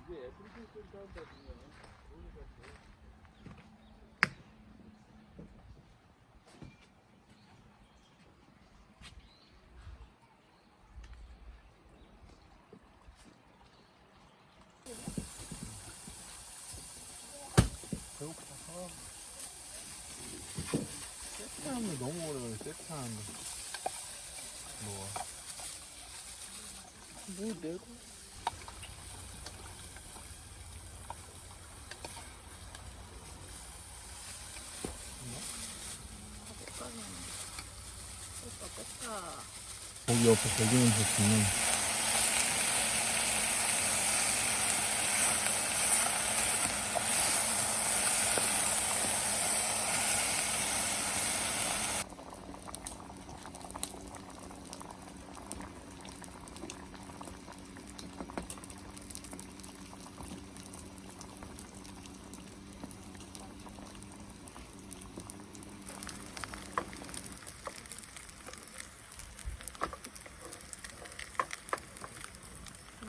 이게 애플리케이션 사운드가 중요해. 배고파서 세트하면 너무 오래 걸려. 세트하면 뭐 내고 거기 옆에 배경에서 보면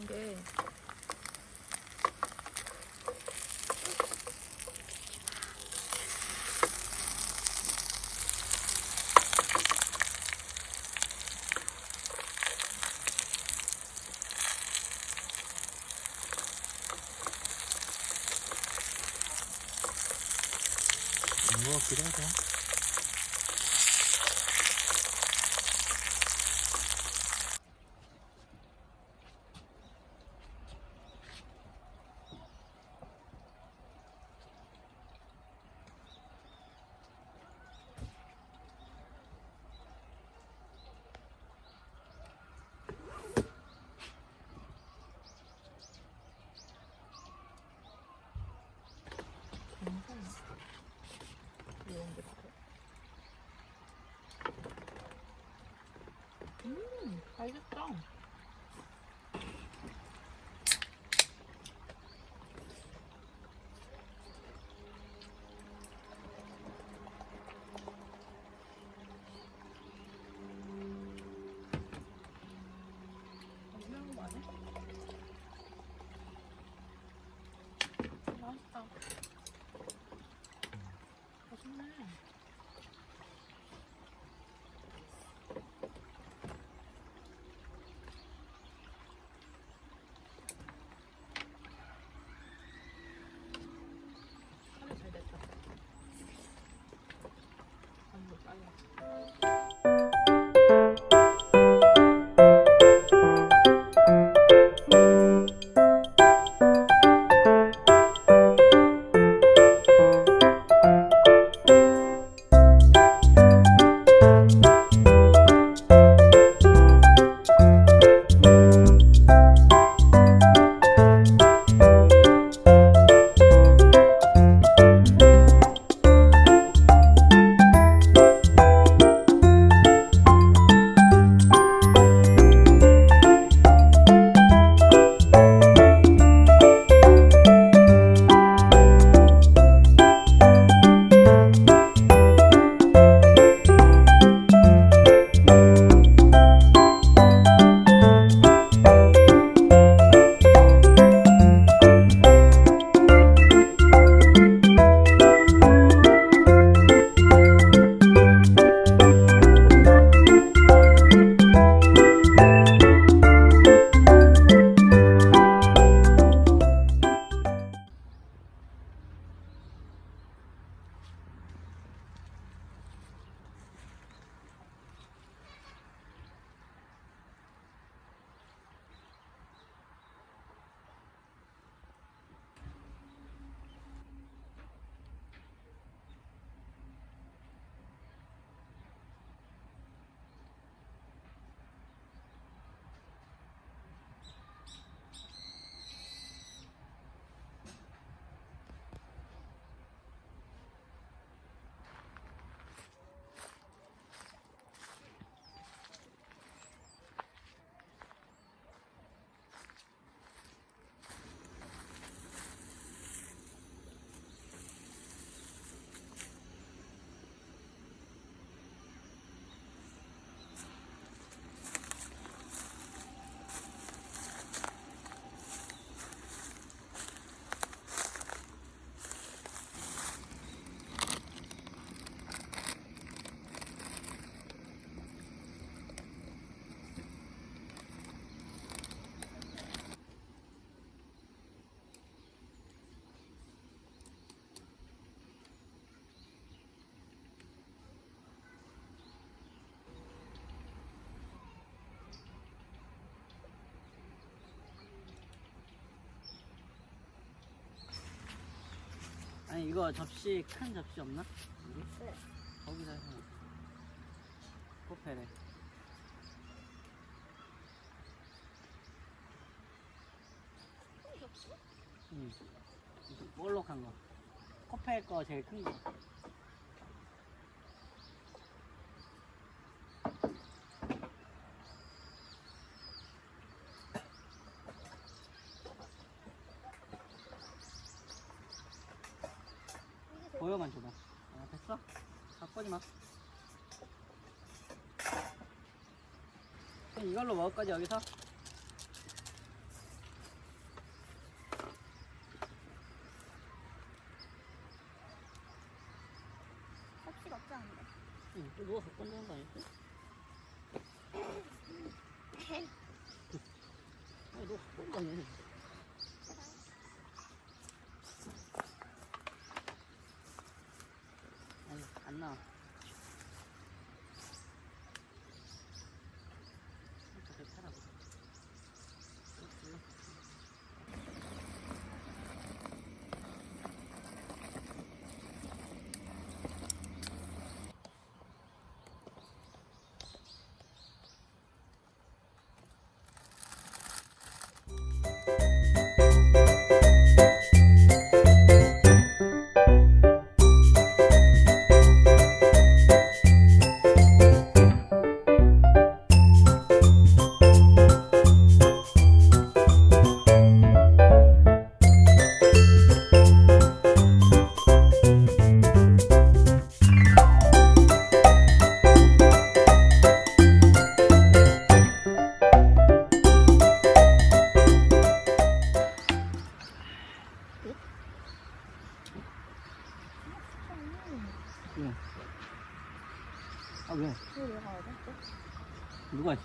게 이거 같기도 하다. 맛있다. 맛있다. 맛있네. 그거 접시, 큰 접시 없나? 여기? 네. 거기다 해서 먹자. 코페레. 응. 볼록한 거. 코페 거 제일 큰 거. 보여만 줘봐. 아, 됐어? 바꾸지 마. 그냥 이걸로 먹을 거지, 여기서? 접시가 없지 않은데. 응, 또 누가 갖고 온다는 거 아니지? 아니, 너 갖고 온다며. 아니, 안 나와. 저기 타라고. 왜? 아, 왜? 왜 내가 어제 했지? 누가 했어?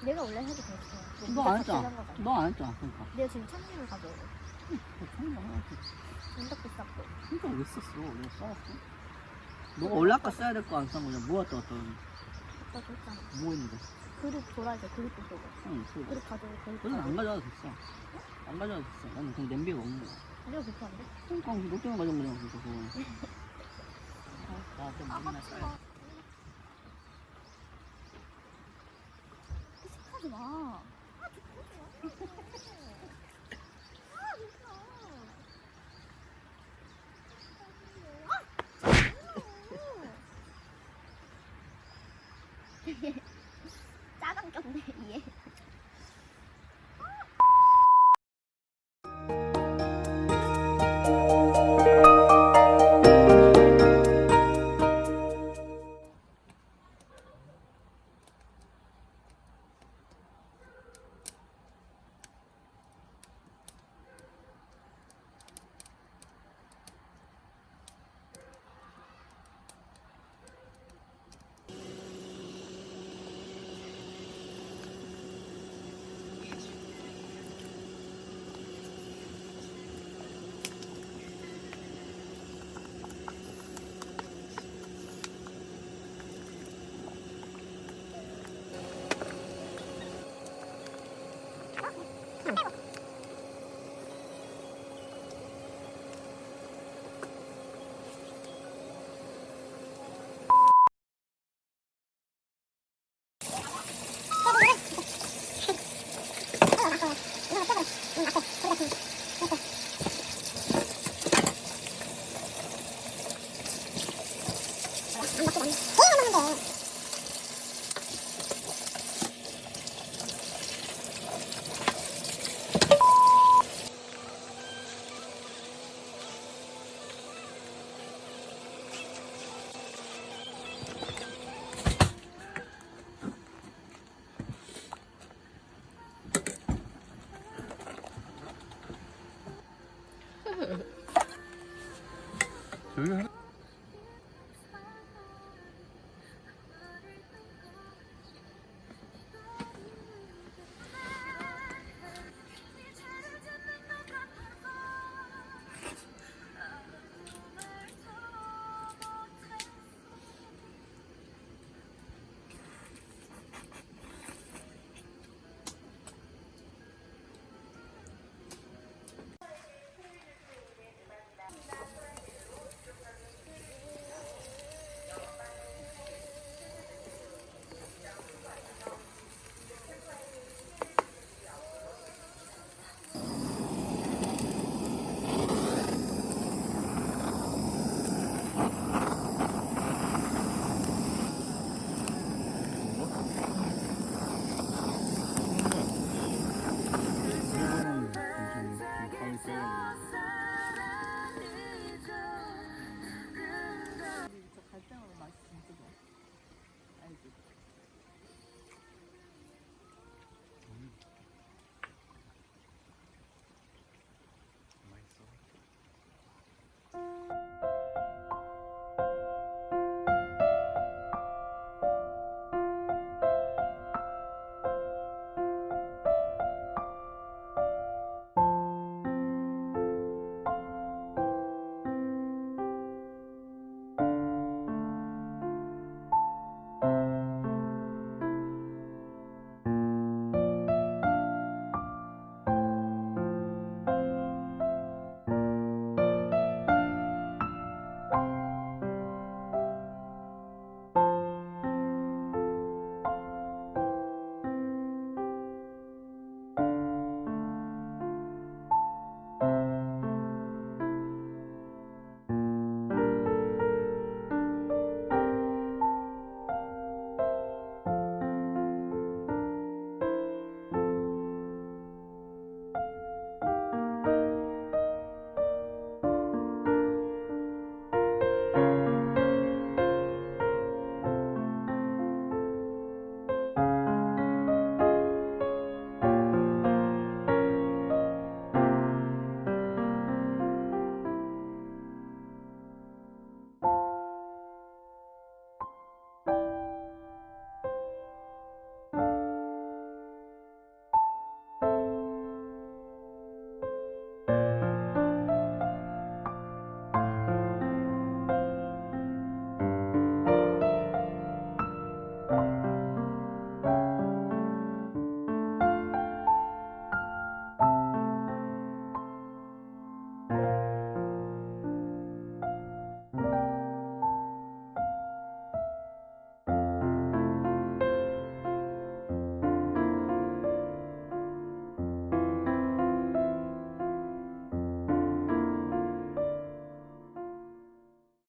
내가 원래 해도 됐어. 너 안 했잖아. 너 안 했잖아, 그러니까. 내가 지금 참기름을 가져오고. 그러니까 진짜 비쌌고. 왜 썼어? 내가 써왔어? 너가 원래 아까 써야 될 거 안 쓴 거냐? 뭐 갖다 왔더니 아까 줬잖아. 뭐 했는데? 그릇 돌아야지. 그릇도 쏘고. 응, 그거. 그릇 가져오고. 그릇 그건 안 가져오고. 가져와도 됐어. 안 가져와도 됐어. 나는 그냥 냄비가 없는 거야. 내가 불편한데? 그러니까 너 때문에 가져온 거잖아, 그러니까 그거는. 나좀 아, 맨날 하지 써야 마. 하지 마. 아, 좀 하지 마. 짜장 꼈네, 얘. 여기 하나